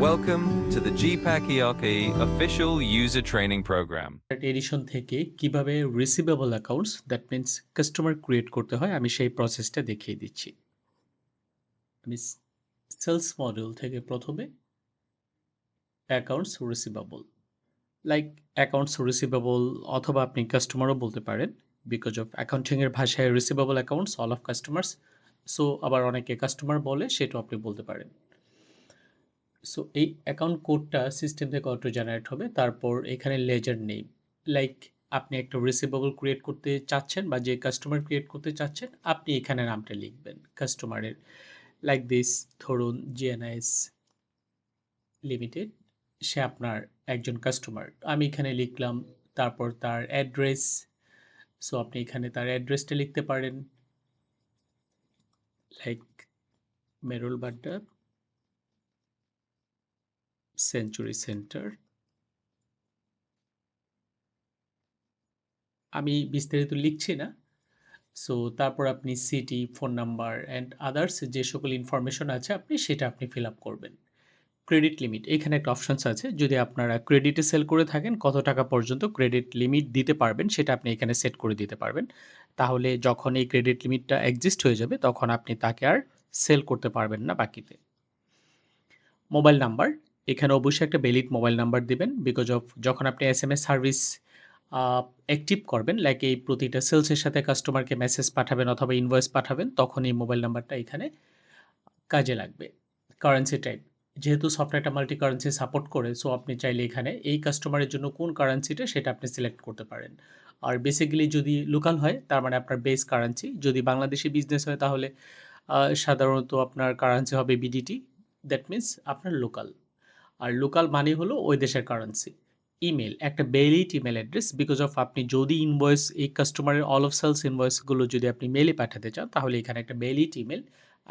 Welcome to the GPAC ERP official user training program. Edition থেকে কিভাবে receivable accounts that means customer create করতে হয় আমি সেই প্রসেসটা দেখিয়ে দিচ্ছি। আমি সেলস মডিউল থেকে প্রথমে accounts receivable like accounts receivable অথবা আপনি কাস্টমারও বলতে পারেন বিকজ অফ অ্যাকাউন্টিংয়ের ভাষায় receivable accounts all of customers. So আবার অনেকে কাস্টমার বলে সেটাও আপনি বলতে পারেন। সো এই অ্যাকাউন্ট কোডটা সিস্টেম থেকে অটো জেনারেট হবে, তারপর এখানে লেজার নেম লাইক আপনি একটা রিসিভেবল ক্রিয়েট করতে চাচ্ছেন বা যে কাস্টমার ক্রিয়েট করতে চাচ্ছেন আপনি এখানে নামটা লিখবেন কাস্টমারের, লাইক দিস ধরুন জিএনএস লিমিটেড, সে আপনার একজন কাস্টমার, আমি এখানে লিখলাম। তারপর তার অ্যাড্রেস, সো আপনি এখানে তার অ্যাড্রেসটা লিখতে পারেন like Merul Badda century centre. আমি বিস্তারিত লিখছি না। সো তারপর আপনি city, phone number and others যে সকল ইনফরমেশন আছে সেটা আপনি ফিল আপ করবেন। ক্রেডিট লিমিট এখানে একটা অপশানস আছে, যদি আপনারা ক্রেডিটে সেল করে থাকেন কত টাকা পর্যন্ত ক্রেডিট লিমিট দিতে পারবেন সেটা আপনি এখানে সেট করে দিতে পারবেন। তাহলে যখন এই ক্রেডিট লিমিটটা এক্সিস্ট হয়ে যাবে তখন আপনি তাকে আর সেল করতে পারবেন না বাকিতে। মোবাইল নাম্বার, এখানে অবশ্যই একটা ভ্যালিড মোবাইল নাম্বার দিবেন বিকজ অফ যখন আপনি এসএমএস সার্ভিস অ্যাক্টিভ করবেন লাইক এই প্রতিটা সেলসের সাথে কাস্টমারকে মেসেজ পাঠাবেন অথবা ইনভয়েস পাঠাবেন তখন এই মোবাইল নাম্বারটা এখানে কাজে লাগবে। কারেন্সি টাইপ, যেহেতু সফটওয়্যারটা মাল্টি কারেন্সি সাপোর্ট করে সো আপনি চাইলে এখানে এই কাস্টমারের জন্য কোন কারেন্সিটা সেটা আপনি সিলেক্ট করতে পারেন। আর বেসিক্যালি যদি লোকাল হয় তার মানে আপনার বেস কারেন্সি, যদি বাংলাদেশি বিজনেস হয় তাহলে সাধারণত আপনার কারেন্সি হবে বিডিটি, দ্যাট মিন্স আপনার লোকাল। আর লোকাল মানে হলো ওই দেশের কারেন্সি। ইমেল, একটা valid email address because of আপনি যদি ইনভয়েস এই কাস্টমারের অল অফ সেলস ইনভয়েসগুলো যদি আপনি মেলে পাঠাতে চান তাহলে এখানে একটা ভ্যালিড ইমেল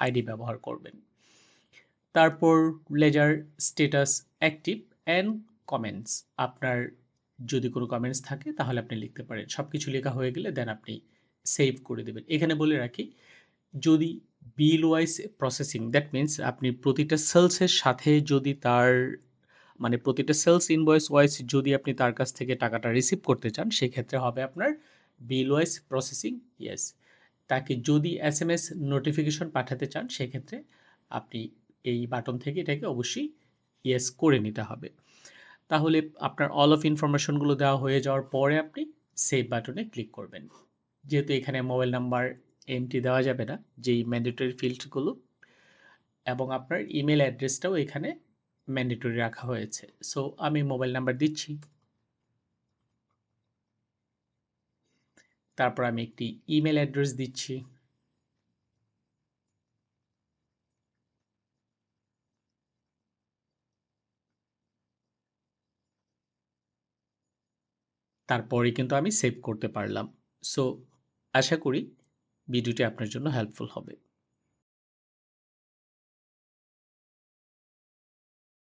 আইডি ব্যবহার করবেন। তারপর ledger status active and comments, আপনার যদি কোনো কমেন্টস থাকে তাহলে আপনি লিখতে পারেন। সব কিছু লেখা হয়ে গেলে দেন আপনি সেভ করে দেবেন। এখানে বলে রাখি, যদি বিল ওয়াইজ প্রসেসিং দ্যাট মিন্স আপনি প্রতিটা সেলসের সাথে যদি তার মানে প্রতিটা সেলস ইনভয়েস ওয়াইজ যদি আপনি তার কাছ থেকে টাকাটা রিসিভ করতে চান সেক্ষেত্রে হবে আপনার বিল ওয়াইজ প্রসেসিং ইয়েস। তাকে যদি এসএমএস নোটিফিকেশন পাঠাতে চান সেক্ষেত্রে আপনি এই বাটন থেকে এটাকে অবশ্যই ইয়েস করে নিতে হবে। তাহলে আপনার অল অফ ইনফরমেশনগুলো দেওয়া হয়ে যাওয়ার পরে আপনি সেভ বাটনে ক্লিক করবেন। যেহেতু এখানে মোবাইল নাম্বার এমটি দেওয়া যাবে না, যেই ম্যান্ডেটরি ফিল্ডগুলো, এবং আপনার ইমেল অ্যাড্রেসটাও এখানে ম্যান্ডেটরি রাখা হয়েছে। সো আমি মোবাইল নাম্বার দিচ্ছি, তারপর আমি একটি ইমেল অ্যাড্রেস দিচ্ছি, তারপরে কিন্তু আমি সেভ করতে পারলাম। সো আশা করি ভিডিওটি আপনার জন্য হেল্পফুল হবে।